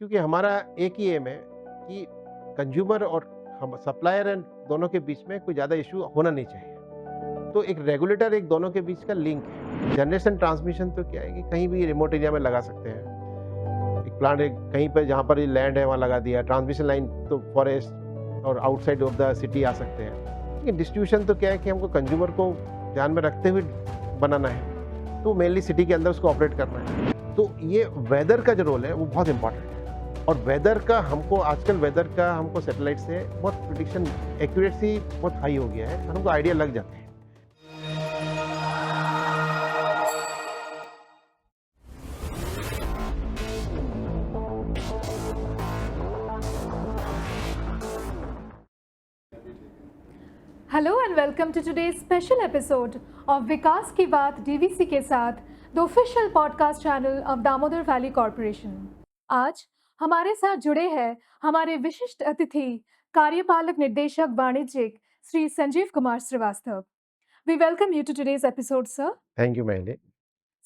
क्योंकि हमारा एक ही एम है कि कंज्यूमर और हम सप्लायर एंड दोनों के बीच में कोई ज़्यादा इश्यू होना नहीं चाहिए। तो एक रेगुलेटर एक दोनों के बीच का लिंक है। जनरेशन ट्रांसमिशन तो क्या है कि कहीं भी रिमोट एरिया में लगा सकते हैं। एक प्लांट एक कहीं पे जहाँ पर लैंड है वहाँ लगा दिया। ट्रांसमिशन लाइन तो फॉरेस्ट और आउटसाइड ऑफ द सिटी आ सकते हैं। लेकिन डिस्ट्रीब्यूशन तो क्या है कि हमको कंज्यूमर को ध्यान में रखते हुए बनाना है। तो मेनली सिटी के अंदर उसको ऑपरेट करना है। तो ये वेदर का जो रोल है वो बहुत इंपॉर्टेंट है। और वेदर का हमको आजकल वेदर का हमको सैटेलाइट से बहुत प्रिडिक्शन एक्यूरेसी बहुत हाई हो गया है, हमको आइडिया लग जाते हैं। Hello and welcome to today's special episode of विकास की बात डीवीसी के साथ the official podcast channel of Damodar Valley Corporation. आज हमारे साथ जुड़े हैं हमारे विशिष्ट अतिथि कार्यपालक निर्देशक वाणिज्यिक Shri Sanjeev Kumar Srivastava. We welcome you to today's episode, sir. Thank you महिले।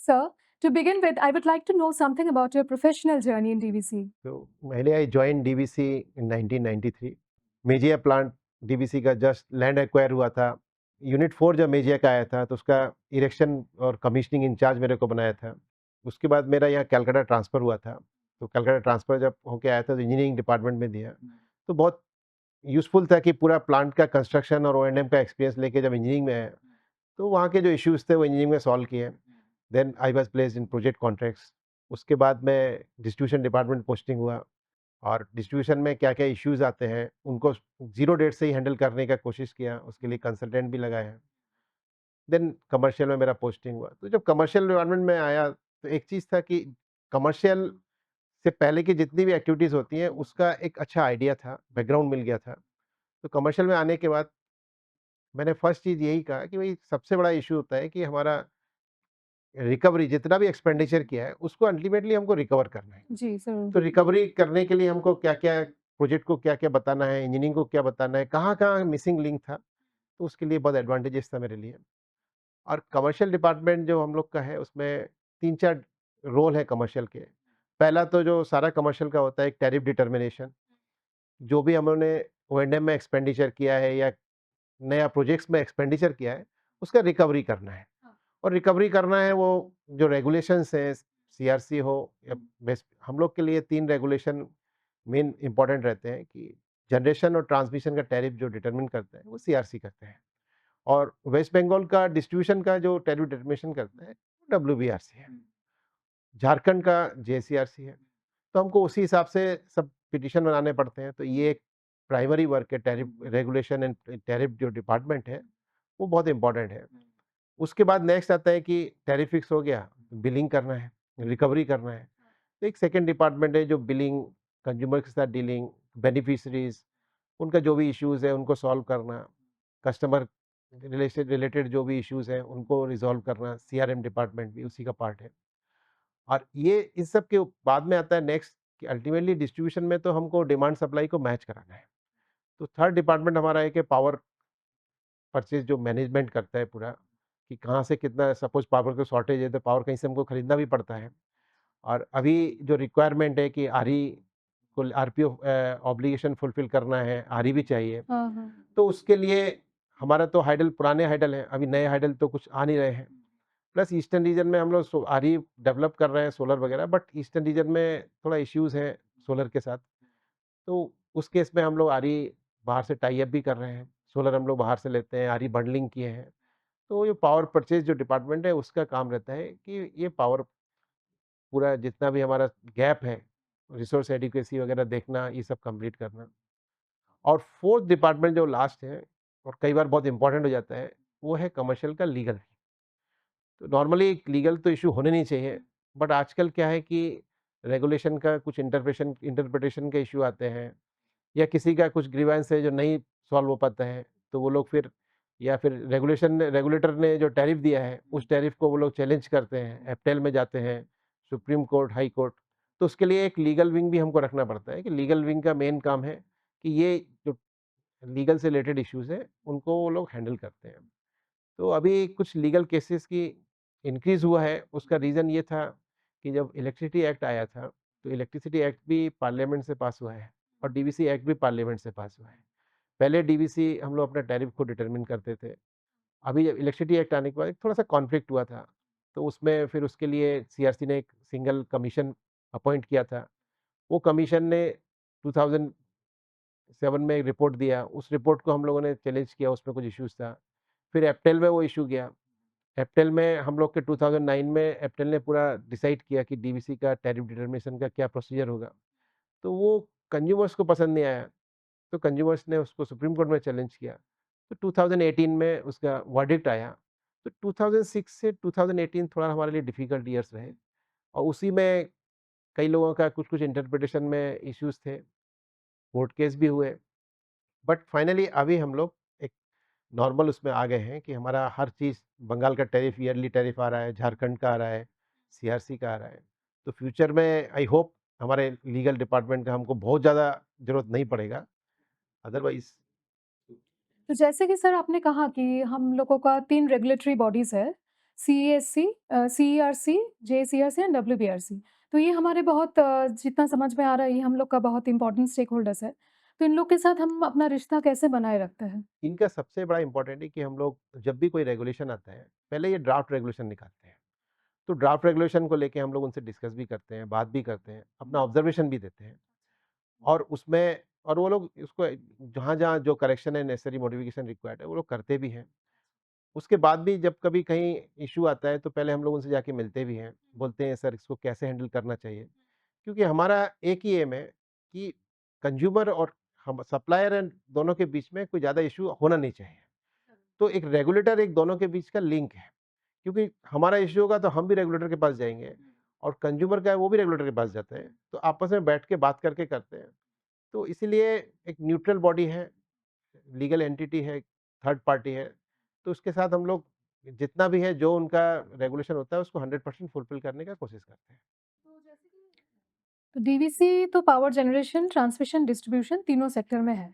Sir, to begin with, I would like to know something about your professional journey in DVC. तो महिले I join DVC in 1993। Mejia plant DVC का just land acquire हुआ था। Unit 4 जब Mejia का आया था तो उसका इरेक्शन और कमीशनिंग इंचार्ज मेरे को बनाया था। उसके बाद मेरा यहाँ कलकत्ता ट्रांसफ़र हुआ था। तो कलकत्ता ट्रांसफ़र जब होके आया था तो इंजीनियरिंग डिपार्टमेंट में दिया। तो बहुत यूज़फुल था कि पूरा प्लांट का कंस्ट्रक्शन और O&M का एक्सपीरियंस लेके जब इंजीनियरिंग में आया, तो वहाँ के जो इश्यूज़ थे वो इंजीनियरिंग में सॉल्व किए। Then I was placed in project contracts. उसके बाद मैं डिस्ट्रीब्यूशन डिपार्टमेंट पोस्टिंग हुआ और डिस्ट्रीब्यूशन में क्या-क्या इश्यूज़ आते हैं, उनको ज़ीरो डेट से ही हैंडल करने का कोशिश किया, उसके लिए कंसल्टेंट भी लगाया। देन कमर्शियल में मेरा पोस्टिंग हुआ। तो जब कमर्शियल डिपार्टमेंट में आया, तो एक चीज़ था कि कमर्शियल से पहले की जितनी भी एक्टिविटीज़ होती हैं, उसका एक अच्छा आइडिया था, बैकग्राउंड मिल गया था। तो कमर्शियल में आने के बाद मैंने फर्स्ट चीज़ यही कहा कि भई सबसे बड़ा इश्यू होता है कि हमारा रिकवरी जितना भी एक्सपेंडिचर किया है, उसको अल्टीमेटली हमको रिकवर करना है। जी, ज़रूर। तो रिकवरी करने के लिए हमको क्या-क्या प्रोजेक्ट को क्या-क्या बताना है, इंजीनियरिंग को क्या बताना है, कहाँ-कहाँ मिसिंग लिंक था, तो उसके लिए बहुत एडवांटेजेस था मेरे लिए। और कमर्शियल डिपार्टमेंट जो हम लोग का है, उसमें 3-4 रोल है कमर्शियल के। पहला तो जो सारा कमर्शियल का होता है, एक टैरिफ डिटर्मिनेशन, जो भी हमने O&M में एक्सपेंडिचर किया है या नया प्रोजेक्ट्स में एक्सपेंडिचर किया है, उसका रिकवरी करना है। और रिकवरी करना है वो जो रेगुलेशंस हैं, सीआरसी हो या बेस्ट हम लोग के लिए 3 रेगुलेशन मेन इम्पोर्टेंट रहते हैं कि जनरेशन और ट्रांसमिशन का टैरिफ जो डिटरमिन करता है, वो सीआरसी करते हैं। और वेस्ट बंगाल का डिस्ट्रीब्यूशन का जो टैरिफ डिटरमिनेशन करता है, वो डब्ल्यूबीआरसी है। झारखंड का जेसीआरसी है। तो हमको उसी हिसाब से सब पिटीशन बनाने पड़ते हैं। तो ये एक प्राइमरी वर्क है टैरिफ रेगुलेशन एंड टैरिफ जो डिपार्टमेंट है, वो बहुत इम्पोर्टेंट है। उसके बाद नेक्स्ट आता है कि टैरिफ फिक्स हो गया, बिलिंग करना है, रिकवरी करना है। तो एक सेकंड डिपार्टमेंट है जो बिलिंग, कंज्यूमर के साथ डीलिंग, बेनिफिशियरीज़, उनका जो भी इश्यूज़ है उनको सॉल्व करना, कस्टमर रिलेटेड जो भी इश्यूज़ हैं उनको रिज़ॉल्व करना, सीआरएम डिपार्टमेंट भी उसी का पार्ट है। और ये इस सब के बाद में आता है नेक्स्ट कि अल्टीमेटली डिस्ट्रीब्यूशन में तो हमको डिमांड सप्लाई को मैच कराना है। तो थर्ड डिपार्टमेंट हमारा है कि पावर परचेज़ जो मैनेजमेंट करता है पूरा, कि कहाँ से कितना सपोज़ पावर की शॉर्टेज है तो पावर कहीं से हमको खरीदना भी पड़ता है। और अभी जो रिक्वायरमेंट है कि आरई को आरपीओ ऑब्लिगेशन फुलफिल करना है, आरई भी चाहिए। हाँ, हाँ। तो उसके लिए हमारा तो हाइडल पुराने हाइडल हैं, अभी नए हाइडल तो कुछ आ नहीं रहे हैं। प्लस ईस्टर्न रीजन में हम लोग आरई डेवलप कर रहे हैं सोलर वगैरह, बट ईस्टर्न रीजन में थोड़ा इश्यूज़ हैं सोलर के साथ। तो उस केस में हम लोग आरई बाहर से टाई अप भी कर रहे हैं। सोलर हम लोग बाहर से लेते हैं, आरई बंडलिंग किए हैं। तो ये पावर परचेज़ जो डिपार्टमेंट है उसका काम रहता है कि ये पावर पूरा जितना भी हमारा गैप है, रिसोर्स एडिक्वेसी वगैरह देखना, ये सब कंप्लीट करना। और फोर्थ डिपार्टमेंट जो लास्ट है और कई बार बहुत इंपॉर्टेंट हो जाता है, वो है कमर्शियल का लीगल। तो नॉर्मली लीगल तो इश्यू होने नहीं चाहिए, बट आजकल क्या है कि रेगुलेशन का कुछ इंटरप्रिटेशन के इश्यू आते हैं या किसी का कुछ ग्रीवेंस है जो नहीं सॉल्व हो पाता है, तो वो लोग फिर या फिर रेगुलेटर ने जो टैरिफ दिया है, उस टैरिफ को वो लोग चैलेंज करते हैं, एप्टेल में जाते हैं, सुप्रीम कोर्ट, हाई कोर्ट। तो उसके लिए एक लीगल विंग भी हमको रखना पड़ता है कि लीगल विंग का मेन काम है कि ये जो लीगल से रिलेटेड इश्यूज़ हैं, उनको वो लोग हैंडल करते हैं। तो अभी कुछ लीगल केसेस की इंक्रीज़ हुआ है, उसका रीज़न ये था कि जब इलेक्ट्रिसिटी एक्ट आया था, तो इलेक्ट्रिसिटी एक्ट भी पार्लियामेंट से पास हुआ है और डीवीसी एक्ट भी पार्लियामेंट से पास हुआ है। पहले डीवीसी हम लोग अपना टैरिफ खुद डिटरमिन करते थे। अभी जब इलेक्ट्रिसिटी एक्ट आने के बाद एक थोड़ा-सा कॉन्फ्लिक्ट हुआ था, तो उसमें फिर उसके लिए सीआरसी ने एक सिंगल कमीशन अपॉइंट किया था। वो कमीशन ने 2007 में एक रिपोर्ट दिया, उस रिपोर्ट को हम लोगों ने चैलेंज किया, उसमें कुछ इश्यूज़ था। फिर एप्टेल में वो इश्यू गया। एप्टेल में हम लोग के 2009 में एप्टेल ने पूरा डिसाइड किया कि डीवीसी का टैरिफ डिटरमिनेशन का क्या प्रोसीजर होगा। तो वो कंज्यूमर्स को पसंद नहीं आया, तो कंज्यूमर्स ने उसको सुप्रीम कोर्ट में चैलेंज किया। तो 2018 में उसका वर्डिक्ट आया। तो 2006 से 2018 थोड़ा हमारे लिए डिफ़िकल्ट ईयर्स रहे और उसी में कई लोगों का कुछ-कुछ इंटरप्रिटेशन में इश्यूज़ थे, कोर्ट केस भी हुए। बट फाइनली अभी हम लोग एक नॉर्मल उसमें आ गए हैं कि हमारा हर चीज़ बंगाल का टैरिफ ईयरली टैरिफ आ रहा है, झारखंड का आ रहा है, सीआरसी का आ रहा है। तो फ्यूचर में आई होप हमारे लीगल डिपार्टमेंट का हमको बहुत ज़्यादा ज़रूरत नहीं पड़ेगा। अदरवाइज़ तो जैसे कि सर आपने कहा कि हम लोगों का 3 रेगुलेटरी बॉडीज़ है, सीईएससी सीईआरसी, जेसीआरसी एंड डब्ल्यूबीआरसी। तो ये हमारे बहुत जितना समझ में आ रहा है ये हम लोग का बहुत इम्पोर्टेंट स्टेक होल्डर्स है। तो इन लोग के साथ हम अपना रिश्ता कैसे बनाए रखते हैं? इनका सबसे बड़ा इम्पोर्टेंट है कि हम लोग जब भी कोई रेगुलेशन आता है, पहले ये ड्राफ्ट रेगुलेशन निकालते हैं। तो ड्राफ्ट रेगुलेशन को लेके हम लोग उनसे डिस्कस भी करते हैं, बात भी करते हैं, अपना ऑब्जर्वेशन भी देते हैं और उसमें और वो लोग उसको जहाँ-जहाँ जो करेक्शन है, नेसेसरी मॉडिफिकेशन रिक्वायर्ड है, वो लोग करते भी हैं। उसके बाद भी जब कभी कहीं इश्यू आता है, तो पहले हम लोग उनसे जाके मिलते भी हैं, बोलते हैं सर इसको कैसे हैंडल करना चाहिए। क्योंकि हमारा एक ही एम है कि कंज्यूमर और हम सप्लायर एंड दोनों के बीच में कोई ज़्यादा इश्यू होना नहीं चाहिए। तो एक रेगुलेटर एक दोनों के बीच का लिंक है, क्योंकि हमारा इश्यू होगा तो हम भी रेगुलेटर के पास जाएँगे और कंज्यूमर का है वो भी रेगुलेटर के पास जाते हैं। तो आपस में बैठ के बात करके करते हैं। तो इसीलिए एक न्यूट्रल बॉडी है, लीगल एंटिटी है, थर्ड पार्टी है, तो उसके साथ हम लोग जितना भी है जो उनका रेगुलेशन होता है उसको 100% फुलफिल करने का कोशिश करते हैं। तो डीवीसी तो पावर जनरेशन, ट्रांसमिशन, डिस्ट्रीब्यूशन तीनों सेक्टर में है।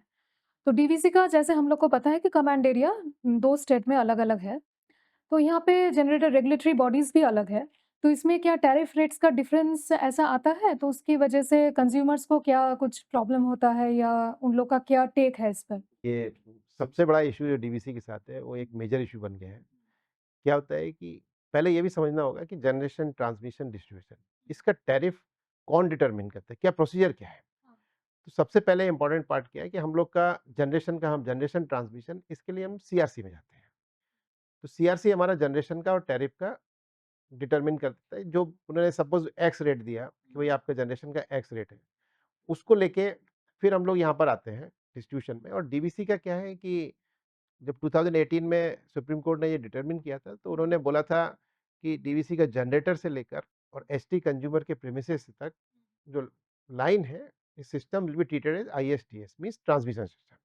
तो डीवीसी का जैसे हम लोग को पता है कि कमांड एरिया 2 स्टेट में अलग-अलग है। तो यहाँ पे जनरेटर रेगुलेटरी बॉडीज़ भी अलग है। तो इसमें क्या टैरिफ रेट्स का डिफरेंस ऐसा आता है? तो उसकी वजह से कंज्यूमर्स को क्या कुछ प्रॉब्लम होता है या उन लोग का क्या टेक है इस पर? ये सबसे बड़ा इश्यू जो डीवीसी के साथ है वो एक मेजर इश्यू बन गया है। क्या होता है कि पहले ये भी समझना होगा कि जनरेशन, ट्रांसमिशन, डिस्ट्रीब्यूशन इसका टैरिफ कौन डिटरमिन करता है? क्या प्रोसीजर क्या है? तो सबसे पहले इम्पोर्टेंट पार्ट क्या है कि हम लोग का हम जनरेशन, ट्रांसमिशन इसके लिए हम सीआरसी में जाते हैं। तो सीआरसी हमारा जनरेशन का और टैरिफ का डिटरमिन करता है। जो उन्होंने सपोज़ एक्स रेट दिया कि भई आपका जनरेशन का एक्स रेट है। उसको लेके फिर हम लोग यहाँ पर आते हैं डिस्ट्रीब्यूशन में और डीवीसी का क्या है कि जब 2018 में सुप्रीम कोर्ट ने ये डिटरमिन किया था, तो उन्होंने बोला था कि डीवीसी का जनरेटर से लेकर और एसटी कंज्यूमर के प्रेमिसेस तक जो लाइन है, इस system will be treated as ISTS means transmission system.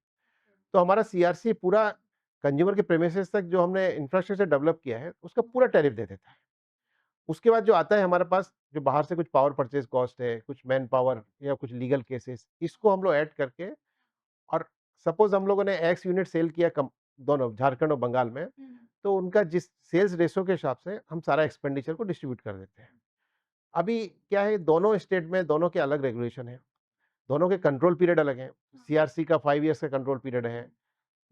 तो हमारा सीआरसी पूरा कंज्यूमर के प्रेमिसेस तक जो हमने इंफ्रास्ट्रक्चर डेवलप किया है, उसका पूरा टैरिफ दे देता है। उसके बाद जो आता है हमारे पास, जो बाहर से कुछ पावर परचेज़ कॉस्ट है, कुछ मैन पावर या कुछ लीगल केसेस, इसको हम लोग ऐड करके और सपोज़ हम लोगों ने एक्स यूनिट सेल किया कम दोनों झारखंड और बंगाल में, तो उनका जिस सेल्स रेशियो के हिसाब से हम सारा एक्सपेंडिचर को डिस्ट्रीब्यूट कर देते हैं। अभी क्या है दोनों स्टेट में दोनों के अलग रेगुलेशन है, दोनों के कंट्रोल पीरियड अलग हैं। सीआरसी का 5 इयर्स का कंट्रोल पीरियड है,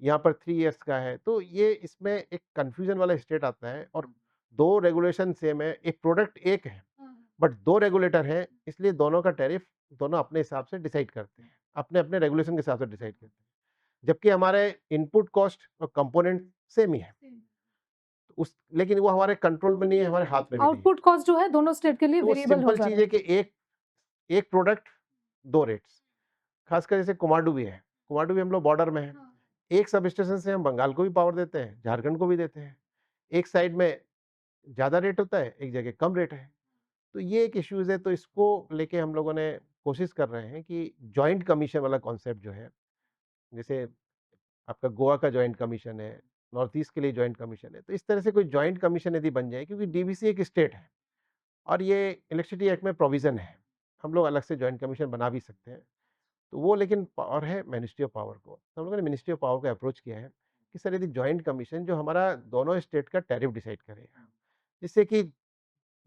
यहाँ पर 3 इयर्स का है। तो ये इसमें एक कन्फ्यूज़न वाला स्टेट आता है और 2 रेगुलेशन सेम है, एक प्रोडक्ट एक है, बट 2 रेगुलेटर हैं, इसलिए दोनों का टैरिफ दोनों अपने हिसाब से डिसाइड करते हैं, अपने-अपने रेगुलेशन के हिसाब से डिसाइड करते हैं। जबकि हमारे इनपुट कॉस्ट और कंपोनेंट सेम ही है। उस लेकिन वो हमारे कंट्रोल में नहीं है, हमारे हाथ में भी नहीं है। आउटपुट कॉस्ट जो है दोनों स्टेट के लिए तो वो वेरिएबल हो सिंपल चीज़ जाता है है। कि एक एक प्रोडक्ट 2 रेट्स। खासकर जैसे कुमाडू भी है, कुमाडू भी हम लोग बॉर्डर में है। एक सब स्टेशन से हम बंगाल को भी पावर देते हैं, झारखंड को भी देते हैं। एक साइड में ज़्यादा रेट होता है, एक जगह कम रेट है। तो ये एक इश्यूज़ है, तो इसको लेके हम लोगों ने कोशिश कर रहे हैं कि जॉइंट कमीशन वाला कॉन्सेप्ट जो है, जैसे आपका गोवा का जॉइंट कमीशन है, नॉर्थ ईस्ट के लिए जॉइंट कमीशन है। तो इस तरह से कोई जॉइंट कमीशन यदि बन जाए, क्योंकि डीवीसी एक स्टेट है और ये इलेक्ट्रिसिटी एक्ट में प्रोविज़न है। हम लोग अलग से जॉइंट कमीशन बना भी सकते हैं। तो वो लेकिन पावर है मिनिस्ट्री ऑफ पावर को। तो हम लोगों ने मिनिस्ट्री ऑफ पावर को अप्रोच किया है कि सर यदि जॉइंट कमीशन जो हमारा दोनों स्टेट का टैरिफ डिसाइड करेगा, जिससे कि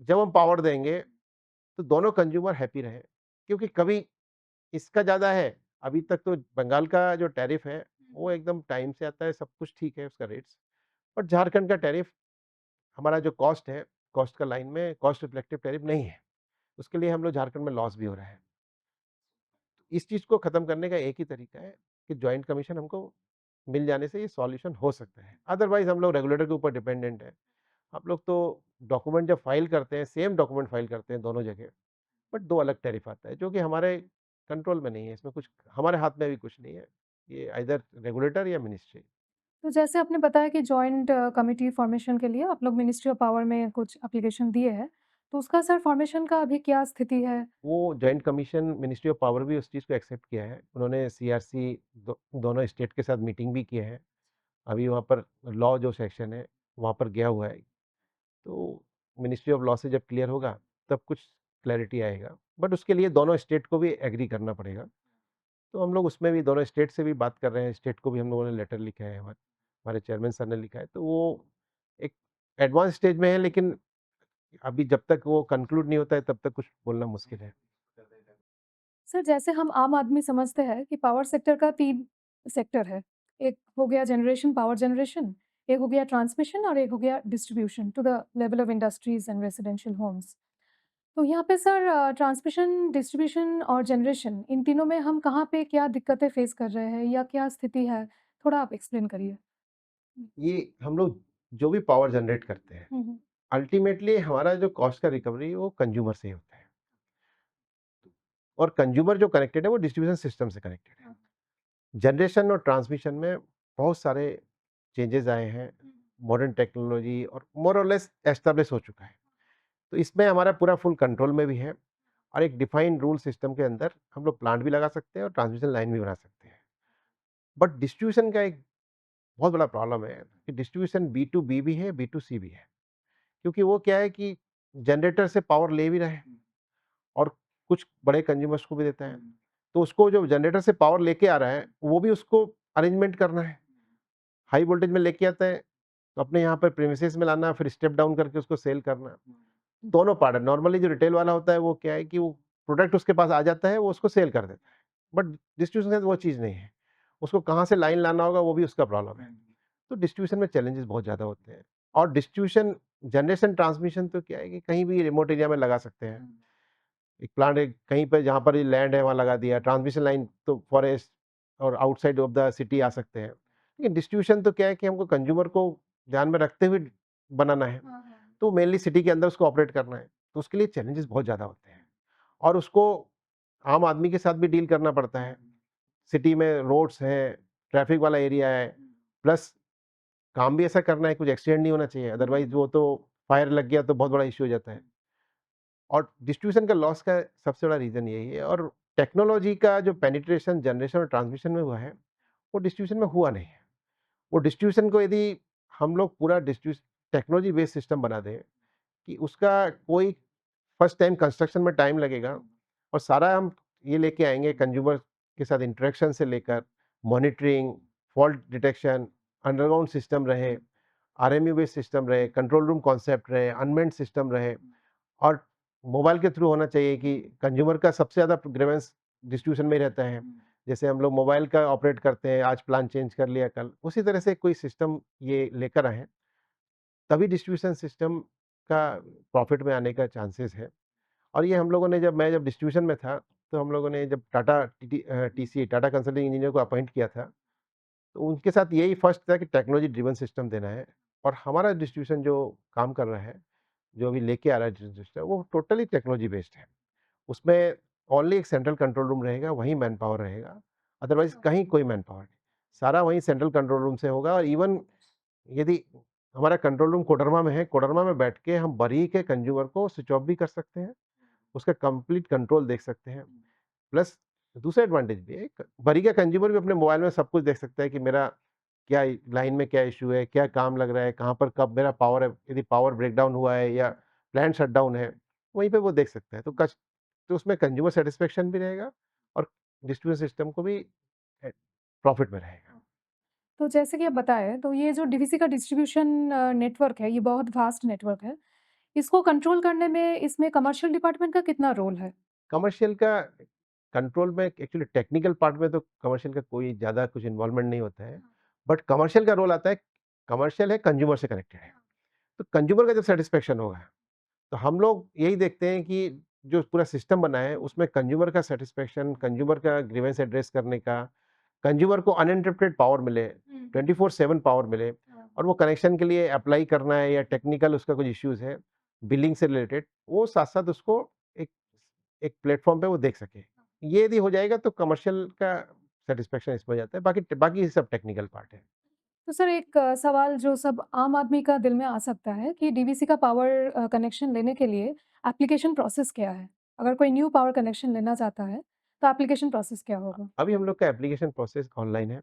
जब हम पावर देंगे तो दोनों कंज्यूमर हैप्पी रहें। क्योंकि कभी इसका ज़्यादा है, अभी तक तो बंगाल का जो टैरिफ है, वो एकदम टाइम से आता है, सब कुछ ठीक है उसका रेट्स। बट झारखंड का टैरिफ हमारा जो कॉस्ट है, कॉस्ट का लाइन में कॉस्ट रिफ्लेक्टिव टैरिफ नहीं है। उसके लिए हम लोग झारखंड में लॉस भी हो रहा है। इस चीज़ को खत्म करने का एक ही तरीका है कि जॉइंट कमीशन हमको मिल जाने से ये सॉल्यूशन हो सकता है। अदरवाइज़ हम लोग रेगुलेटर के ऊपर डिपेंडेंट हैं। हम लोग तो डॉक्यूमेंट जब फाइल करते हैं, सेम डॉक्यूमेंट फाइल करते हैं दोनों जगह, बट 2 अलग टैरिफ आता है, जो कि हमारे कंट्रोल में नहीं है। इसमें कुछ हमारे हाथ में भी कुछ नहीं है। ये आइदर रेगुलेटर या मिनिस्ट्री। तो जैसे आपने बताया कि जॉइंट कमिटी फॉर्मेशन के लिए आप लोग मिनिस्ट्री ऑफ पावर में कुछ एप्लीकेशन दिए हैं, तो उसका सर फॉर्मेशन का अभी क्या स्थिति है? वो joint commission ministry of power भी उस चीज़ को एक्सेप्ट किया है। उन्होंने सीआरसी दोनों स्टेट के साथ मीटिंग भी किए हैं। अभी वहाँ पर लॉ जो सेक्शन है, वहाँ पर गया हुआ है। तो मिनिस्ट्री ऑफ लॉ से जब क्लियर होगा, तब कुछ क्लैरिटी आएगा। बट उसके लिए दोनों स्टेट को भी एग्री करना पड़ेगा। तो हम लोग उसमें भी दोनों स्टेट से भी बात कर रहे हैं। स्टेट को भी हम लोगों ने लेटर लिखा है, हमारे चेयरमैन सर ने लिखा है। तो वो एक एडवांस स्टेज में है, लेकिन अभी जब तक वो कंक्लूड नहीं होता है, तब तक कुछ बोलना मुश्किल है। सर जैसे हम आम आदमी समझते हैं कि पावर सेक्टर का 3 सेक्टर है। एक हो गया जनरेशन पावर जनरेशन, एक हो गया ट्रांसमिशन और एक हो गया distribution to the level of industries and residential homes. तो यहाँ पे सर ट्रांसमिशन, डिस्ट्रीब्यूशन और जनरेशन इन तीनों में हम कहाँ पे क्या दिक्कतें फेस कर रहे हैं या क्या स्थिति है? थोड़ा आप एक्सप्लेन करिए। ये हम लोग जो भी पावर जनरेट करते हैं, हुँ, हुँ। अल्टीमेटली हमारा जो कॉस्ट का रिकवरी वो कंज्यूमर से ही होता है। और कंज्यूमर जो कनेक्टेड है, वो डिस्ट्रीब्यूशन सिस्टम से कनेक्टेड है। जनरेशन और ट्रांसमिशन में बहुत सारे चेंजेज़ आए हैं। मॉडर्न टेक्नोलॉजी और मोर और लेस एस्टेब्लिश हो चुका है। तो इसमें हमारा पूरा फुल कंट्रोल में भी है, और एक डिफाइंड रूल सिस्टम के अंदर हम लोग प्लांट भी लगा सकते हैं और ट्रांसमिशन लाइन भी बना सकते हैं। बट डिस्ट्रीब्यूशन का एक बहुत बड़ा प्रॉब्लम है कि डिस्ट्रीब्यूशन बी टू बी भी है, बी टू सी भी है। क्योंकि वो क्या है कि जनरेटर से पावर ले भी रहा है और कुछ बड़े कंज्यूमर्स को भी देता है। तो उसको जो जनरेटर से पावर लेके आ रहा है, वो भी उसको अरेंजमेंट करना है। हाई वोल्टेज में लेके आता है, तो अपने यहाँ पर प्रीमिसेस में लाना, फिर स्टेप डाउन करके उसको सेल करना। दोनों पार्ट है। नॉर्मली जो रिटेल वाला होता है, वो क्या है कि वो प्रोडक्ट उसके पास आ जाता है, वो उसको सेल कर देता है। बट डिस्ट्रीब्यूशन के साथ वो चीज़ नहीं है। उसको कहाँ से लाइन लाना होगा, वो भी उसका प्रॉब्लम है। तो डिस्ट्रीब्यूशन में चैलेंजेस बहुत ज़्यादा होते हैं। और डिस्ट्रीब्यूशन जनरेशन ट्रांसमिशन तो क्या है कि कहीं भी रिमोट एरिया में लगा सकते हैं। एक प्लांट एक कहीं पे जहाँ पर लैंड है, वहाँ लगा दिया। ट्रांसमिशन लाइन तो फॉरेस्ट और आउटसाइड ऑफ द सिटी आ सकते हैं। लेकिन डिस्ट्रीब्यूशन तो क्या है कि हमको कंज्यूमर को ध्यान में रखते हुए बनाना है। हाँ, हाँ। तो मेनली सिटी के अंदर उसको ऑपरेट करना है। तो उसके लिए चैलेंजेस बहुत ज़्यादा होते हैं, और उसको आम आदमी के साथ भी डील करना पड़ता है। सिटी में रोड्स हैं, ट्रैफिक वाला एरिया है, प्लस काम भी ऐसा करना है, कुछ एक्सीडेंट नहीं होना चाहिए, अदरवाइज़ वो तो फायर लग गया तो बहुत बड़ा इश्यू हो जाता है। और डिस्ट्रीब्यूशन का लॉस का सबसे बड़ा रीज़न यही है। और टेक्नोलॉजी का जो पेनिट्रेशन जनरेशन और ट्रांसमिशन में हुआ है, वो डिस्ट्रीब्यूशन में हुआ नहीं है। वो डिस्ट्रीब्यूशन को यदि हम लोग पूरा डिस्ट्रीब्यूश टेक्नोलॉजी बेस्ड सिस्टम बना दें कि उसका कोई फर्स्ट टाइम कंस्ट्रक्शन में टाइम लगेगा, और सारा हम ये लेके आएँगे कंज्यूमर के साथ इंटरेक्शन से लेकर monitoring, fault detection, underground system रहे, आरएमयू बेस्ड सिस्टम रहे, कंट्रोल रूम कॉन्सेप्ट रहे, अनमेन्ड सिस्टम रहे, और मोबाइल के थ्रू होना चाहिए कि कंज्यूमर का सबसे ज़्यादा ग्रीवेंस डिस्ट्रीब्यूशन में ही रहता है। जैसे हम लोग मोबाइल का ऑपरेट करते हैं, आज प्लान चेंज कर लिया कल, उसी तरह से कोई सिस्टम ये लेकर आएँ, तभी डिस्ट्रीब्यूशन सिस्टम का प्रॉफ़िट में आने का चांसेस है। और ये हम लोगों ने मैं जब डिस्ट्रीब्यूशन में था, तो हम लोगों ने जब टीसी टाटा कंसल्टिंग इंजीनियर को अपॉइंट किया था, तो उनके साथ यही फर्स्ट था कि टेक्नोलॉजी ड्रिवन सिस्टम देना है। और हमारा डिस्ट्रीब्यूशन जो काम कर रहा है, जो अभी लेके आ रहा है डिस्ट्रीब्यूशन सिस्टम, वो टोटली टेक्नोलॉजी बेस्ड है। उसमें ओनली एक सेंट्रल कंट्रोल रूम रहेगा, वहीं मैन पावर रहेगा, अदरवाइज़ कहीं कोई मैन पावर नहीं। सारा वहीं सेंट्रल कंट्रोल रूम से होगा। और इवन यदि हमारा कंट्रोल रूम कोडरमा में है, कोडरमा में बैठ के हम बरी के कंज्यूमर को स्विच ऑफ भी कर सकते हैं, उसका कंप्लीट कंट्रोल देख सकते हैं। प्लस दूसरा एडवांटेज भी है, बरी का कंज्यूमर भी अपने मोबाइल में सब कुछ देख सकता है कि मेरा क्या लाइन में क्या इश्यू है, क्या काम लग रहा है, कहाँ पर कब मेरा पावर है, यदि पावर ब्रेकडाउन हुआ है या प्लांट शटडाउन है, वहीं पे वो देख सकता है। तो उसमें कंज्यूमर सैटिस्फैक्शन भी रहेगा, और डिस्ट्रीब्यूशन सिस्टम को भी प्रॉफिट में रहेगा। तो जैसे कि आप बताएँ, तो ये जो डीवीसी का डिस्ट्रीब्यूशन नेटवर्क है, ये बहुत वास्ट नेटवर्क है। इसको कंट्रोल करने में इसमें कमर्शियल डिपार्टमेंट का कितना रोल है? कमर्शियल का कंट्रोल में एक्चुअली टेक्निकल पार्ट में तो कमर्शियल का कोई ज़्यादा कुछ इन्वॉल्वमेंट नहीं होता है। बट कमर्शियल का रोल आता है, कमर्शियल है कंज्यूमर से कनेक्टेड है। तो कंज्यूमर का जब सैटिस्फैक्शन होगा, तो हम लोग यही देखते हैं कि जो पूरा सिस्टम बना है उसमें कंज्यूमर का सैटिस्फैक्शन, कंज्यूमर का ग्रीवेंस एड्रेस करने का, कंज्यूमर को अनइंटरप्टेड पावर मिले, 24/7 पावर मिले, और वो कनेक्शन के लिए अप्लाई करना है या टेक्निकल उसका कुछ इश्यूज़ है, बिलिंग से रिलेटेड, वो साथ-साथ उसको एक एक प्लेटफ़ॉर्म पे वो देख सके। ये यदि हो जाएगा तो कमर्शियल का सैटिस्फैक्शन इसमें हो जाता है, बाकी बाकी ये सब टेक्निकल पार्ट है। तो सर एक सवाल जो सब आम आदमी का दिल में आ सकता है कि डीवीसी का पावर कनेक्शन लेने के लिए एप्लीकेशन प्रोसेस क्या है? अगर कोई न्यू पावर कनेक्शन लेना चाहता है, तो एप्लीकेशन प्रोसेस क्या होगा? अभी हम लोग का एप्लीकेशन प्रोसेस ऑनलाइन है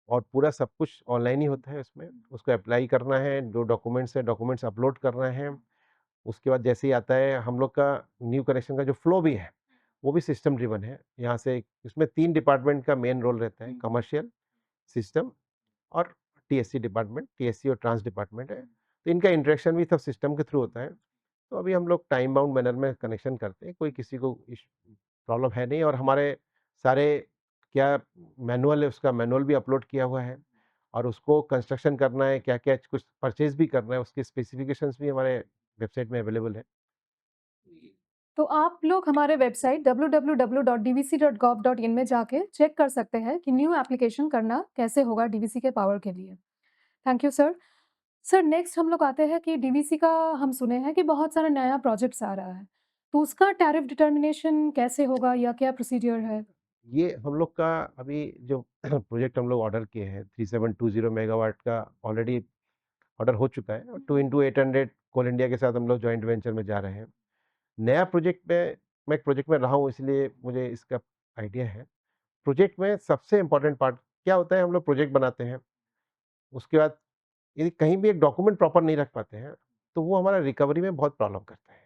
और पूरा सब कुछ ऑनलाइन ही होता है उसमें। उसको अप्लाई करना है, जो डॉक्यूमेंट्स हैं, डॉक्यूमेंट्स अपलोड करना है। उसके बाद जैसे ही आता है हम लोग का न्यू कनेक्शन का जो फ्लो भी है, वो भी सिस्टम ड्रिवन है। यहाँ से इसमें 3 डिपार्टमेंट का मेन रोल रहता है, कमर्शियल, सिस्टम और टीएससी डिपार्टमेंट, टीएससी और ट्रांस डिपार्टमेंट है। तो इनका इंटरेक्शन भी सब सिस्टम के थ्रू होता है। तो अभी हम लोग टाइम बाउंड मैनर में कनेक्शन करते हैं, कोई किसी को प्रॉब्लम है नहीं, और हमारे सारे क्या मैनुअल है उसका मैनुअल भी अपलोड किया हुआ है, और उसको कंस्ट्रक्शन करना है, क्या-क्या कुछ परचेज़ भी करना है, उसके स्पेसिफिकेशंस भी हमारे वेबसाइट में अवेलेबल है। तो आप लोग हमारे वेबसाइट www.dvc.gov.in में जाके चेक कर सकते हैं कि न्यू एप्लीकेशन करना कैसे होगा डीवीसी के पावर के लिए। Thank you sir. Sir next हम लोग आते हैं कि डीवीसी का हम सुने हैं कि बहुत सारा नया प्रोजेक्ट्स आ रहा है। तो उसका टैरिफ डिटर्मिनेशन कैसे होगा या क्या प्रोसीजर है? ये हम लोग का अभी जो प्रोजेक्ट हम लोग ऑर्डर किए हैं 3720 मेगावाट का ऑलरेडी ऑर्डर हो चुका है, और 2 इंटू 800 कोल इंडिया के साथ हम लोग जॉइंट वेंचर में जा रहे हैं। नया प्रोजेक्ट में मैं एक प्रोजेक्ट में रहा हूँ, इसलिए मुझे इसका आइडिया है। प्रोजेक्ट में सबसे इम्पोर्टेंट पार्ट क्या होता है, हम लोग प्रोजेक्ट बनाते हैं, उसके बाद यदि कहीं भी एक डॉक्यूमेंट प्रॉपर नहीं रख पाते हैं, तो वो हमारा रिकवरी में बहुत प्रॉब्लम करता है।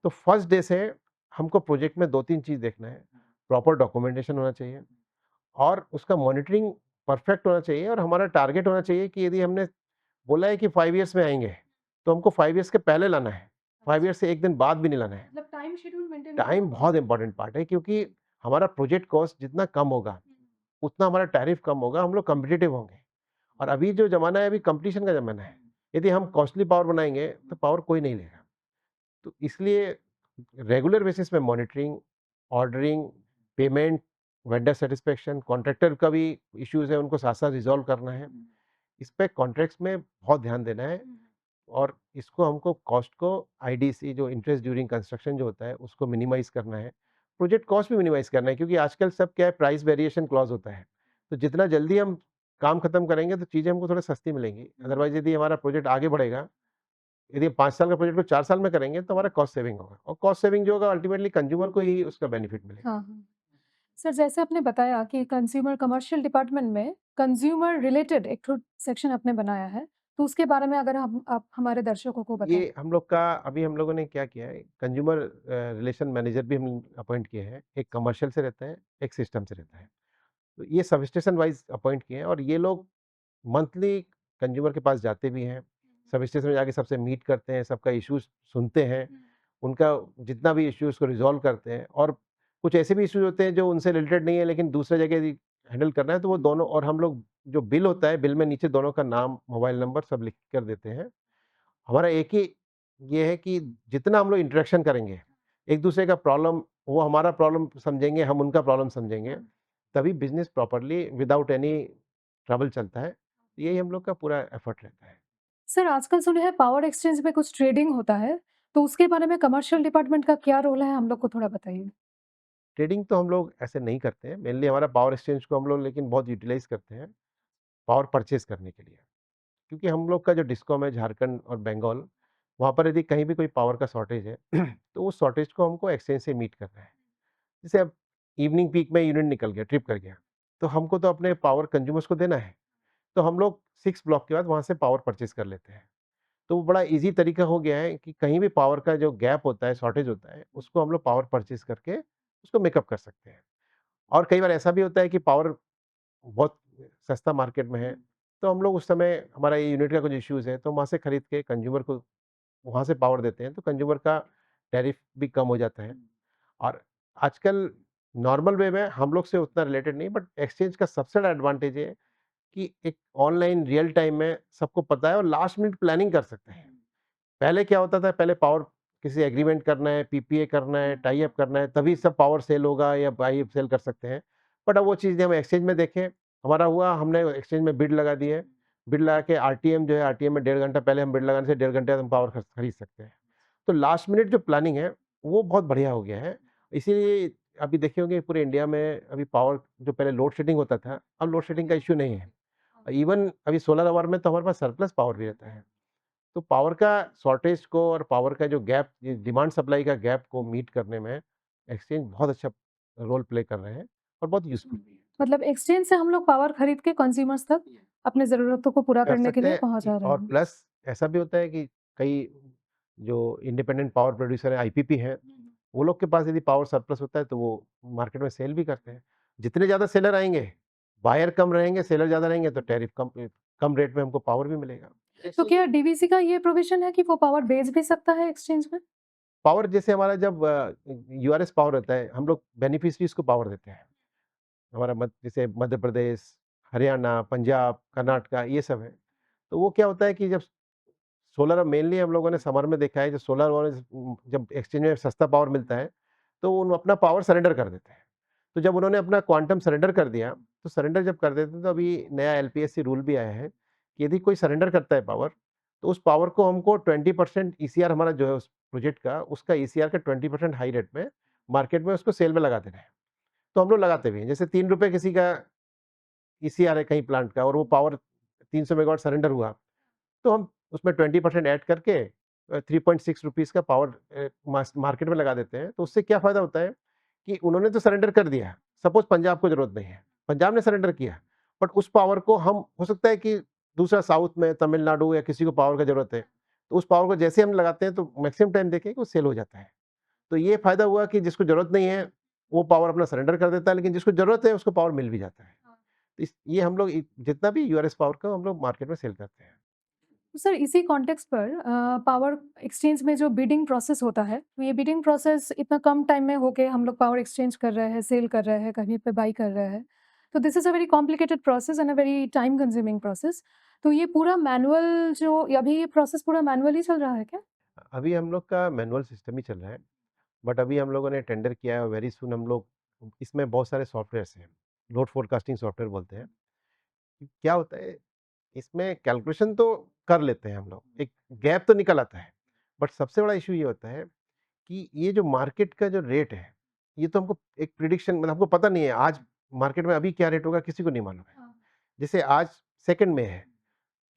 तो फर्स्ट डे से हमको प्रोजेक्ट में 2-3 चीज़ देखना है, प्रॉपर डॉक्यूमेंटेशन होना चाहिए, और उसका मॉनिटरिंग परफेक्ट होना चाहिए, और हमारा टारगेट होना चाहिए कि यदि हमने बोला है कि 5 इयर्स में आएँगे, तो हमको 5 इयर्स के पहले लाना है, 5 इयर्स से 1 दिन बाद भी नहीं लाना है। मतलब टाइम शेड्यूल मेंटेन करना टाइम बहुत इम्पोर्टेंट पार्ट है, क्योंकि हमारा प्रोजेक्ट कॉस्ट जितना कम होगा, उतना हमारा टैरिफ कम होगा, हम लोग कॉम्पिटिटिव होंगे। और अभी जो ज़माना है, अभी कॉम्पिटिशन का ज़माना है। यदि हम कॉस्टली पावर बनाएँगे, तो पावर कोई नहीं लेगा। तो इसलिए रेगुलर बेसिस पे monitoring, ordering, payment, vendor satisfaction, contractor का भी इश्यूज़ है, उनको साथ-साथ रिज़ॉल्व करना है। इस पे कॉन्ट्रैक्ट्स में बहुत ध्यान देना है, और इसको हमको कॉस्ट को आईडीसी जो इंटरेस्ट ड्यूरिंग कंस्ट्रक्शन जो होता है, उसको मिनिमाइज़ करना है। प्रोजेक्ट कॉस्ट भी मिनिमाइज़ करना है, क्योंकि आजकल सब क्या है, प्राइस वेरिएशन क्लॉज़ होता है। तो जितना जल्दी हम काम खत्म करेंगे तो चीज़ें हमको थोड़ा सस्ती मिलेंगी। अदरवाइज़ यदि हमारा प्रोजेक्ट आगे बढ़ेगा, यदि 5 साल का प्रोजेक्ट को 4 साल में करेंगे तो हमारा कॉस्ट सेविंग होगा, और कॉस्ट सेविंग जो होगा अल्टीमेटली कंज्यूमर को ही उसका बेनिफिट मिलेगा। हाँ, हाँ। सर जैसे आपने बताया कि कंज्यूमर कमर्शियल डिपार्टमेंट में कंज्यूमर रिलेटेड एक ठो सेक्शन आपने बनाया है, तो उसके बारे में अगर हम आप हमारे दर्शकों को बताएँ? ये हम लोग का अभी हम लोगों ने क्या किया है, कंज्यूमर रिलेशन मैनेजर भी हम अपॉइंट किए हैं। एक कमर्शियल से रहता है, एक सिस्टम से रहता है। तो ये सब स्टेशन वाइज़ अपॉइंट किए हैं, और ये लोग मंथली कंज्यूमर के पास जाते भी हैं। सब स्टेशन में जाके सबसे मीट करते हैं, सबका इश्यूज़ सुनते हैं, उनका जितना भी इश्यूज़ को रिज़ॉल्व करते हैं, और कुछ ऐसे भी इश्यूज़ होते हैं जो उनसे रिलेटेड नहीं है, लेकिन दूसरे जगह यदि हैंडल करना है तो वो दोनों, और हम लोग जो बिल होता है, बिल में नीचे दोनों का नाम, मोबाइल नंबर सब लिख कर देते हैं। हमारा एक ही ये है कि जितना हम लोग इंटरेक्शन करेंगे, एक-दूसरे का प्रॉब्लम, वो हमारा प्रॉब्लम समझेंगे, हम उनका प्रॉब्लम समझेंगे, तभी business properly without any trouble चलता है। यही हम लोग का पूरा एफर्ट रहता है। सर आजकल सुने हैं पावर एक्सचेंज में कुछ ट्रेडिंग होता है, तो उसके बारे में कमर्शियल डिपार्टमेंट का क्या रोल है हम लोग को थोड़ा बताइए? ट्रेडिंग तो हम लोग ऐसे नहीं करते हैं, मेनली हमारा पावर एक्सचेंज को हम लोग लेकिन बहुत यूटिलाइज़ करते हैं, पावर परचेज़ करने के लिए। क्योंकि हम लोग का जो डिस्कॉम है झारखंड और बंगाल, वहाँ पर यदि कहीं भी कोई पावर का शॉर्टेज है, तो उस शॉर्टेज को हमको एक्सचेंज से मीट करना है। जैसे अब इवनिंग पीक में यूनिट निकल गया, ट्रिप कर गया, तो हमको तो अपने पावर कंज्यूमर्स को देना है। तो हम लोग 6 ब्लॉक के बाद वहाँ से पावर परचेज़ कर लेते हैं। तो वो बड़ा ईज़ी तरीका हो गया है कि कहीं भी पावर का जो गैप होता है, शॉर्टेज होता है, उसको हम लोग पावर परचेज़ करके उसको मेकअप कर सकते हैं। और कई बार ऐसा भी होता है कि पावर बहुत सस्ता मार्केट में है, तो हम लोग उस समय हमारा ये यूनिट का कुछ इश्यूज़ है, तो वहाँ से खरीद के कंज्यूमर को वहाँ से पावर देते हैं, तो कंज्यूमर का टैरिफ भी कम हो जाता है। और आजकल नॉर्मल वे में हम लोग से उतना रिलेटेड नहीं, बट एक्सचेंज का सबसे बड़ा एडवांटेज है कि एक ऑनलाइन रियल टाइम में सबको पता है और लास्ट मिनट प्लानिंग कर सकते हैं। पहले क्या होता था, पहले पावर किसी एग्रीमेंट करना है, पीपीए करना है, टाई अप करना है, तभी सब पावर सेल होगा या बाई सेल कर सकते हैं। बट अब वो चीज़ हम एक्सचेंज में देखें, हमारा हुआ, हमने एक्सचेंज में बिड लगा दी है। बिड लगा के आरटीएम जो है, आरटीएम में 1.5 घंटा पहले हम बिड लगाने से 1.5 घंटे बाद हम पावर खरीद सकते हैं। तो लास्ट मिनट जो प्लानिंग है, वो बहुत बढ़िया हो गया है। इसीलिए अभी देखे होंगे पूरे इंडिया में अभी पावर जो पहले लोड शेडिंग होता था, अब लोड शेडिंग का इश्यू नहीं है। इवन अभी सोलर आवर में तो हमारे पास सरप्लस पावर भी रहता है। तो पावर का शॉर्टेज को और पावर का जो गैप, डिमांड सप्लाई का गैप को मीट करने में एक्सचेंज बहुत अच्छा रोल प्ले कर रहे हैं और बहुत यूज़फुल भी है। मतलब एक्सचेंज से हम लोग पावर खरीद के कंज्यूमर्स तक अपने ज़रूरतों को पूरा कर करने के सकते लिए हैं पहुँचा रहे और हैं। प्लस ऐसा भी होता है कि कई जो इंडिपेंडेंट पावर प्रोड्यूसर है, आईपीपी है, वो लोग के पास यदि पावर सरप्लस होता है तो वो मार्केट में सेल भी करते हैं। जितने ज़्यादा सेलर आएँगे, बायर कम रहेंगे, सेलर ज़्यादा रहेंगे तो टैरिफ कम रेट में हमको पावर भी मिलेगा। तो क्या डीवीसी का ये प्रोविज़न है कि वो पावर बेच भी सकता है एक्सचेंज में? पावर जैसे हमारा जब यूआरएस पावर रहता है, हम लोग बेनिफिशियरीज़ को पावर देते हैं। हमारा जैसे मध्य प्रदेश, हरियाणा, पंजाब, कर्नाटका ये सब है। तो वो क्या होता है कि जब सोलर मेनली हम लोगों ने समर में देखा है, जो सोलर और जब एक्सचेंज में सस्ता पावर मिलता है, तो वो अपना पावर सरेंडर कर देते हैं। तो जब उन्होंने अपना क्वांटम सरेंडर कर दिया, तो सरेंडर जब कर देते हैं तो अभी नया एलपीएससी रूल भी आया है कि यदि कोई सरेंडर करता है पावर, तो उस पावर को हमको 20% ईसीआर हमारा जो है उस प्रोजेक्ट का, उसका ईसीआर का 20% हाई रेट में मार्केट में उसको सेल में लगा देना है। तो हम लोग लगाते भी हैं। जैसे ₹3 किसी का ईसीआर है कहीं प्लांट का और वो पावर 300 मेगावाट सरेंडर हुआ, तो हम उसमें 20% ऐड करके ₹3.6 का पावर मार्केट में लगा देते हैं। तो उससे क्या फ़ायदा होता है कि उन्होंने तो सरेंडर कर दिया, सपोज़ पंजाब को ज़रूरत नहीं है, पंजाब ने सरेंडर किया, बट उस पावर को हम, हो सकता है कि दूसरा साउथ में तमिलनाडु या किसी को पावर का ज़रूरत है, तो उस पावर को जैसे हम लगाते हैं तो मैक्सिमम टाइम देखें कि वो सेल हो जाता है। तो ये फ़ायदा हुआ कि जिसको ज़रूरत नहीं है, वो पावर अपना सरेंडर कर देता है, लेकिन जिसको ज़रूरत है उसको पावर मिल भी जाता है। तो ये हम लोग जितना भी यूआरएस पावर का हम लोग मार्केट में सेल करते हैं। तो सर इसी कॉन्टेक्स्ट पर पावर एक्सचेंज में जो बिडिंग प्रोसेस होता है, तो ये बिडिंग प्रोसेस इतना कम टाइम में होके हम लोग पावर एक्सचेंज कर रहे हैं, सेल कर रहे हैं, कहीं पे बाई कर रहे हैं। तो this is a very complicated process and a very time consuming process. तो ये पूरा मैनुअल जो अभी ये प्रोसेस पूरा मैनुअल ही चल रहा है क्या? अभी हम लोग का मैनुअल सिस्टम ही चल रहा है, बट अभी हम लोगों ने टेंडर किया है और वेरी सून हम लोग इसमें बहुत सारे सॉफ्टवेयर्स हैं, लोड फोरकास्टिंग सॉफ्टवेयर बोलते हैं। क्या होता है, इसमें कैलकुलेशन तो कर लेते हैं हम लोग, एक गैप तो निकल आता है, बट सबसे बड़ा इश्यू ये होता है कि ये जो मार्केट का जो रेट है, ये तो हमको एक प्रिडिक्शन, मतलब हमको पता नहीं है आज मार्केट में अभी क्या रेट होगा, किसी को नहीं मालूम है। जैसे आज 2 में है,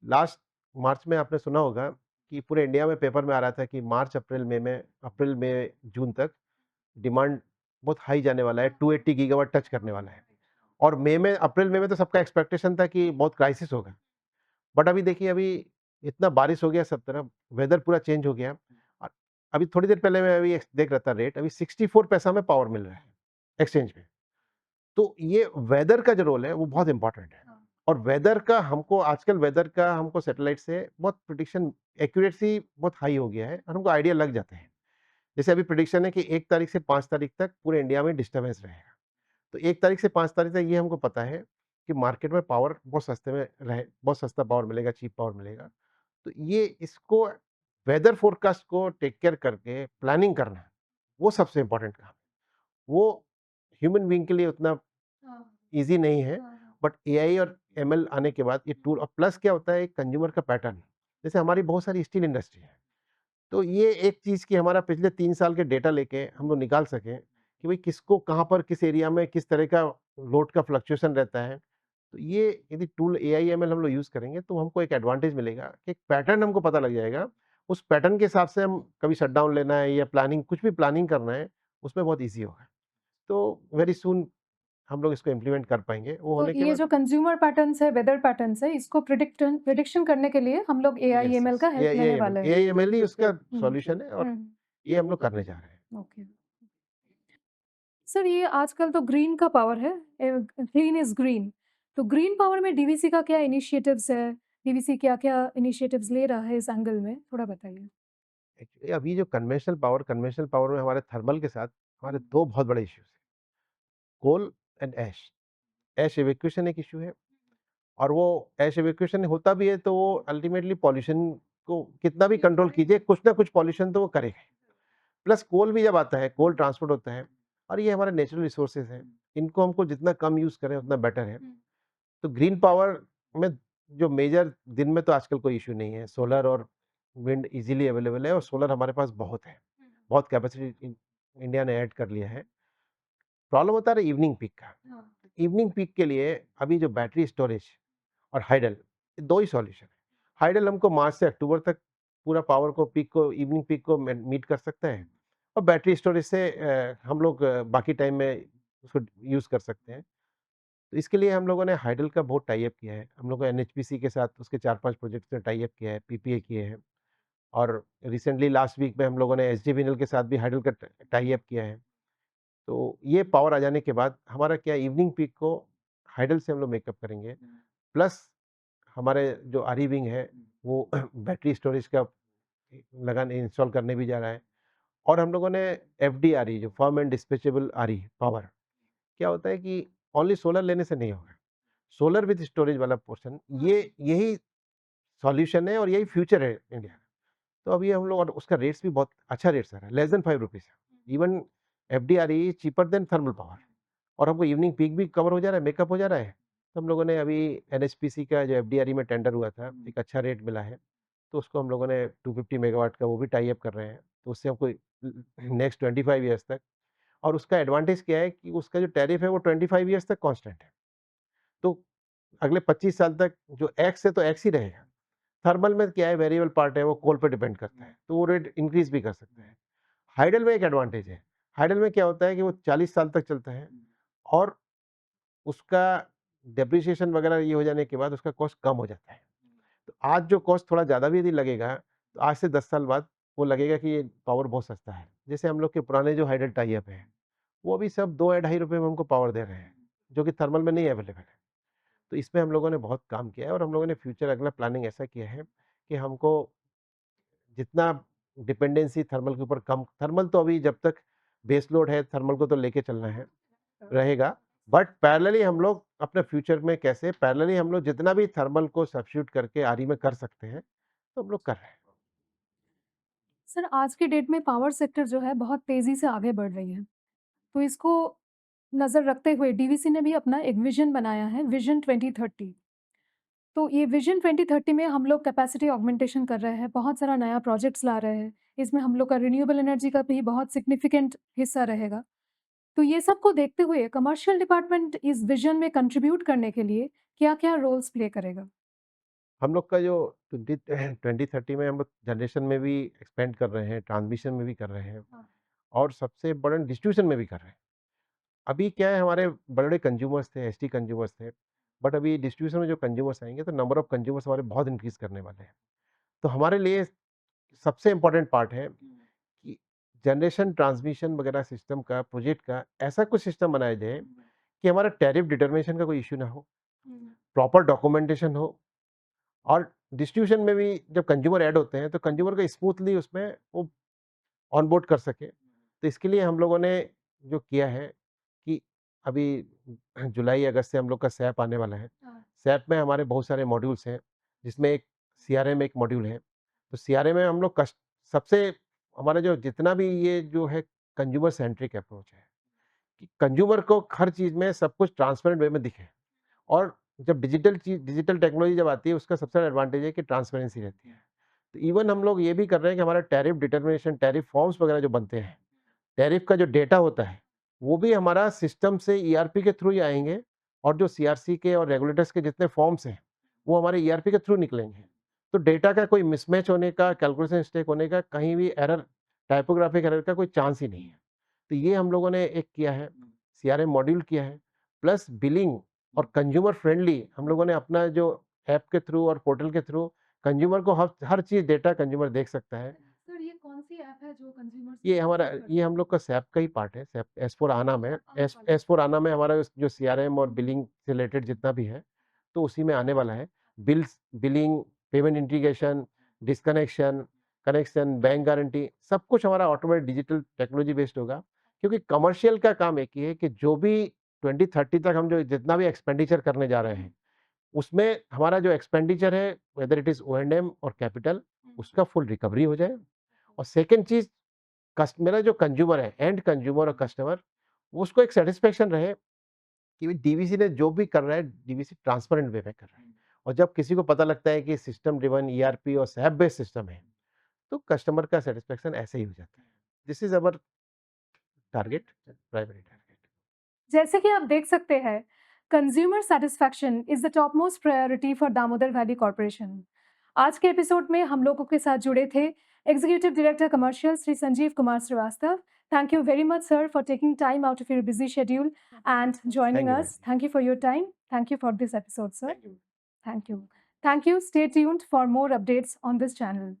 लास्ट मार्च में आपने सुना होगा कि पूरे इंडिया में पेपर में आ रहा था कि मार्च अप्रैल मई जून तक डिमांड बहुत हाई जाने वाला है, 280 गीगावाट टच करने वाला है। और अप्रैल मई में तो सबका एक्सपेक्टेशन था कि बहुत क्राइसिस होगा। बट अभी देखिए, अभी इतना बारिश हो गया सब तरफ, वेदर पूरा चेंज हो गया। और अभी थोड़ी देर पहले मैं अभी देख रहा था रेट, अभी 64 पैसा में पावर मिल रहा है एक्सचेंज में। तो ये वेदर का जो रोल है वो बहुत इंपॉर्टेंट है। और वेदर का हमको आजकल, वेदर का हमको सैटेलाइट से बहुत प्रिडिक्शन एक्यूरेसी बहुत हाई हो गया है और हमको आइडिया लग जाता है। जैसे अभी प्रिडिक्शन है कि 1 तारीख से 5 तारीख तक पूरे इंडिया में डिस्टर्बेंस रहेगा। तो 1 तारीख से 5 तारीख तक ये हमको पता है कि मार्केट में पावर बहुत सस्ते में बहुत सस्ता पावर मिलेगा, चीप पावर मिलेगा। तो ये इसको वेदर फ़ोरकास्ट को टेक केयर करके प्लानिंग करना, वो सबसे इम्पोर्टेंट काम है। वो ह्यूमन बीइंग के लिए उतना ईज़ी नहीं है, बट एआई और एमएल आने के बाद ये टूल, और प्लस क्या होता है, एक कंज्यूमर का पैटर्न, जैसे हमारी बहुत सारी स्टील इंडस्ट्री है। तो ये एक चीज़ कि हमारा पिछले 3 साल के डेटा लेके हम लोग निकाल सकें कि भाई किसको कहाँ पर किस एरिया में किस तरह का लोड का फ्लक्चुएशन रहता है। तो ये यदि टूल एआई एमएल हम लोग यूज़ करेंगे तो हमको एक एडवांटेज मिलेगा कि एक पैटर्न हमको पता लग जाएगा। उस पैटर्न के हिसाब से हम कभी शटडाउन लेना है या प्लानिंग, कुछ भी प्लानिंग करना है, उसमें बहुत ईज़ी होगा। तो वेरी सून हम लोग इसको इम्प्लीमेंट कर पाएँगे। वो तो होने के ये बाद जो कंज्यूमर पैटर्न्स है, वेदर पैटर्न्स है, इसको प्रिडिक्शन करने के लिए हम लोग यस, एआई-एमएल यस। का हेल्प लेने वाले हैं। एआई एमएल ही उसका हुँ, सॉल्यूशन है और हुँ, ये हम लोग करने जा रहे हैं। ओके। सर ये आजकल तो ग्रीन का पावर है, ग्रीन इज़ ग्रीन। तो ग्रीन पावर में डीवीसी का क्या इनिशिएटिव्स है? डीवीसी क्या-क्या इनिशिएटिव्स ले रहा है इस एंगल में? थोड़ा बताइए। एक्चुअली अभी जो कन्वेंशनल पावर में हमारे थर्मल के साथ हमारे 2 बहुत बड़े इश्यूज़ हैं, कोल एंड ऐश। ऐश इवैक्यूएशन एक इश्यू है और वो ऐश इवैक्यूएशन होता भी है तो वो अल्टीमेटली पॉल्यूशन को कितना भी कंट्रोल कीजिए, कुछ ना कुछ पॉल्यूशन तो वो करेगा ही। प्लस कोल भी जब आता है, कोल ट्रांसपोर्ट होता है और ये हमारे नेचुरल रिसोर्सेज़ हैं, इनको हमको जितना कम यूज़ करें उतना बेटर है। तो ग्रीन पावर में जो मेजर दिन में तो आजकल कोई इश्यू नहीं है, सोलर और विंड ईज़िली अवेलेबल है और सोलर हमारे पास बहुत है, बहुत कैपेसिटी इंडिया ने ऐड कर लिया है। प्रॉब्लम होता है इवनिंग पीक का। इवनिंग पीक के लिए अभी जो बैटरी स्टोरेज और हाइडल, ये 2 ही सॉल्यूशन है। हाइडल हमको मार्च से अक्टूबर तक पूरा पावर को पीक को इवनिंग पीक को मीट कर सकता है और बैटरी स्टोरेज से हम लोग बाकी टाइम में उसको यूज़ कर सकते हैं। तो इसके लिए हम लोगों ने हाइडल का बहुत टाई अप किया है। हम लोगों ने एनएचपीसी के साथ उसके 4-5 प्रोजेक्ट्स में टाई अप किया है, पीपीए किए हैं और रिसेंटली लास्ट वीक में हम लोगों ने एसजेवीएनएल के साथ भी हाइडल का टाई अप किया है। तो ये पावर आ जाने के बाद हमारा क्या इवनिंग पीक को हाइडल से हम लोग मेकअप करेंगे। प्लस हमारे जो आरई विंग है वो बैटरी स्टोरेज का लगाने इंस्टॉल करने भी जा रहा है और हम लोगों ने एफडीआरई जो firm and dispatchable RE power, क्या होता है कि ओनली सोलर लेने से नहीं होगा। सोलर विद स्टोरेज वाला पोर्शन ये यही सॉल्यूशन है और यही फ्यूचर है इंडिया का। तो अभी हम लोग और उसका रेट्स भी बहुत अच्छा रेट्स आ रहा है, लेस देन 5 रुपीज़ है। इवन एफडीआरई चीपर देन थर्मल पावर और हमको इवनिंग पीक भी कवर हो जा रहा है, मेकअप हो जा रहा है। तो हम लोगों ने अभी एनएचपीसी का जो एफडीआरई में टेंडर हुआ था, एक अच्छा रेट मिला है। तो उसको हम लोगों ने 250 मेगावाट का वो भी टाई अप कर रहे हैं। तो उससे हमको नेक्स्ट 25 ईयर्स तक और उसका एडवांटेज क्या है कि उसका जो टैरिफ है वो 25 ईयर्स तक कांस्टेंट है। तो अगले 25 साल तक जो एक्स है तो एक्स ही रहेगा। थर्मल में क्या है वेरिएबल पार्ट है वो कोल पे डिपेंड करता है, तो वो रेट इंक्रीज़ भी कर सकता है। हाइडल में एक एडवांटेज है, हाइडल में क्या होता है कि वो 40 साल तक चलता है और उसका डेप्रिसिएशन वगैरह ये हो जाने के बाद उसका कॉस्ट कम हो जाता है। तो आज जो कॉस्ट थोड़ा ज़्यादा भी यदि लगेगा, तो आज से 10 साल बाद वो लगेगा कि ये पावर बहुत सस्ता है। जैसे हम लोग के पुराने जो हाइडल टाई अप हैं, वो अभी सब 2 या ढाई रुपए में हमको पावर दे रहे हैं, जो कि थर्मल में नहीं अवेलेबल है। तो इसमें हम लोगों ने बहुत काम किया है और हम लोगों ने फ्यूचर अगला प्लानिंग ऐसा किया है कि हमको जितना डिपेंडेंसी थर्मल के ऊपर कम, थर्मल तो अभी जब तक बेस लोड है थर्मल को तो लेके चलना है रहेगा, बट पैरेलली हम लोग अपने फ्यूचर में कैसे पैरेलली हम लोग जितना भी थर्मल को सब्स्टिट्यूट करके आरई में कर सकते हैं, तो हम लोग कर रहे हैं। सर, आज के डेट में पावर सेक्टर जो है बहुत तेज़ी से आगे बढ़ रही है। तो इसको नज़र रखते हुए डीवीसी ने भी अपना एक विज़न बनाया है, विज़न 2030। तो ये विज़न 2030 में हम लोग कैपेसिटी ऑगमेंटेशन कर रहे हैं, बहुत सारा नया प्रोजेक्ट्स ला रहे हैं। इसमें हम लोग का रिन्यूएबल एनर्जी का भी बहुत सिग्निफिकेंट हिस्सा रहेगा। तो ये सब को देखते हुए कमर्शियल डिपार्टमेंट इस विज़न में कंट्रीब्यूट करने के लिए क्या-क्या रोल्स प्ले करेगा? हम लोग का जो 2030 में हम लोग जनरेशन में भी एक्सपेंड कर रहे हैं, ट्रांसमिशन में भी कर रहे हैं हाँ। और सबसे इम्पोर्टेंट डिस्ट्रीब्यूशन में भी कर रहे हैं। अभी क्या है हमारे बड़े-बड़े कंज्यूमर्स थे, एसटी कंज्यूमर्स थे, बट अभी डिस्ट्रीब्यूशन में जो कंज्यूमर्स आएँगे तो नंबर ऑफ कंज्यूमर्स हमारे बहुत इंक्रीज़ करने वाले हैं। तो हमारे लिए सबसे इम्पोर्टेंट पार्ट है कि जनरेशन, ट्रांसमिशन वगैरह सिस्टम का, प्रोजेक्ट का ऐसा कुछ सिस्टम बनाया जाए कि हमारा टैरिफ डिटरमिनेशन का कोई इश्यू ना हो, प्रॉपर डॉक्यूमेंटेशन हो और डिस्ट्रीब्यूशन में भी जब कंज्यूमर ऐड होते हैं, तो कंज्यूमर को स्मूथली उसमें वो ऑनबोर्ड कर सके। तो इसके लिए हम लोगों ने जो किया है कि अभी जुलाई अगस्त से हम लोग का सैप आने वाला है। सैप में हमारे बहुत सारे मॉड्यूल्स हैं, जिसमें एक सीआरएम एक मॉड्यूल है। तो सीआरएम में हम लोग सबसे हमारा जो जितना भी ये जो है कंज्यूमर सेंट्रिक अप्रोच है कि कंज्यूमर को हर चीज़ में सब कुछ ट्रांसपेरेंट वे में दिखे और जब डिजिटल टेक्नोलॉजी जब आती है उसका सबसे बड़ा एडवांटेज है कि ट्रांसपेरेंसी रहती है। तो इवन हम लोग ये भी कर रहे हैं कि हमारा टैरिफ डिटरमिनेशन, टैरिफ फॉर्म्स वगैरह जो बनते हैं, टैरिफ का जो डेटा होता है, वो भी हमारा सिस्टम से ईआरपी के थ्रू ही आएँगे और जो सीआरसी के और रेगुलेटर्स के जितने फॉर्म्स हैं, वो हमारे ईआरपी के थ्रू निकलेंगे। तो डेटा का कोई मिसमैच होने का, कैलकुलेशन मिस्टेक होने का, कहीं भी एरर, टाइपोग्राफिक एरर का कोई चांस ही नहीं है। तो ये हम लोगों ने एक किया है, सीआरएम मॉड्यूल किया है, प्लस बिलिंग और कंज्यूमर फ्रेंडली हम लोगों ने अपना जो ऐप के थ्रू और पोर्टल के थ्रू कंज्यूमर को हर हर चीज़ डेटा कंज्यूमर देख सकता है। सर, ये कौन-सी ऐप है जो कंज्यूमर्स ये को हमारा सपोर्ट करती ये है? हम लोग का सैप का ही पार्ट है, सैप एस/4HANA में आने एस वाला है। एस/4HANA में हमारा जो सीआरएम और बिलिंग से रिलेटेड जितना भी है, तो उसी में आने वाला है। Billing, payment integration, disconnection, connection, bank guarantee सब कुछ हमारा ऑटोमेटिक डिजिटल टेक्नोलॉजी बेस्ड होगा क्योंकि कमर्शियल का काम एक ही है कि जो भी 2030 तक हम जो जितना भी एक्सपेंडिचर करने जा रहे हैं, उसमें हमारा जो एक्सपेंडिचर है वेदर इट इज़ O&M और कैपिटल, उसका फुल रिकवरी हो जाए। और सेकंड चीज़ मेरा जो कंज्यूमर है, एंड कंज्यूमर और कस्टमर, उसको एक सेटिस्फेक्शन रहे कि डीवीसी ने जो भी कर रहा है, डीवीसी ट्रांसपेरेंट वे में कर रहा है। और जब किसी को पता लगता है कि सिस्टम ड्रिवन ईआरपी और SAP बेस्ड सिस्टम है, तो कस्टमर का सेटिस्फेक्शन ऐसे ही हो जाता है। This is our target, primary target. जैसे कि आप देख सकते हैं, consumer satisfaction is the top most priority for Damodar valley corporation. आज के एपिसोड में हम लोगों के साथ जुड़े थे executive director commercial Shri Sanjeev Kumar Srivastava. Thank you very much sir for taking time out of your busy schedule and thank joining you us. Ma'am. Thank you for your time. Thank you for this episode, sir. Thank you. Thank you. Thank you. Stay tuned for more updates on this channel.